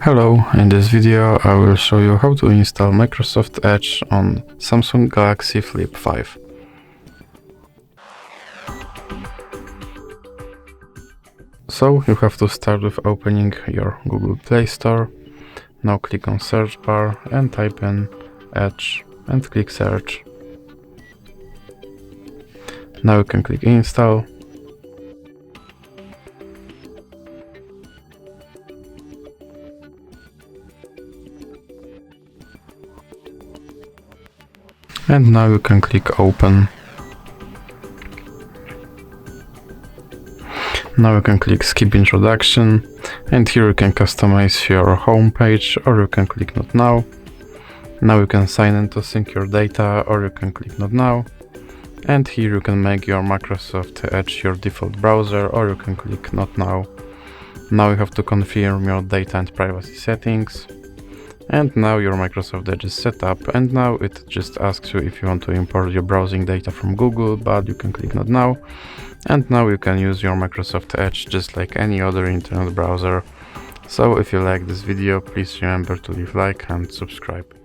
Hello, in this video I will show you how to install Microsoft Edge on Samsung Galaxy Flip5. So you have to start with opening your Google Play Store. Now click on search bar and type in Edge and click search. Now you can click install. And now you can click open. Now you can click skip introduction, and here you can customize your home page, or you can click not now. Now you can sign in to sync your data, or you can click not now. And here you can make your Microsoft Edge your default browser, or you can click not now. Now you have to confirm your data and privacy settings. And now your Microsoft Edge is set up, and now it just asks you if you want to import your browsing data from Google, but you can click not now. And now you can use your Microsoft Edge just like any other internet browser. So if you like this video, please remember to leave a like and subscribe.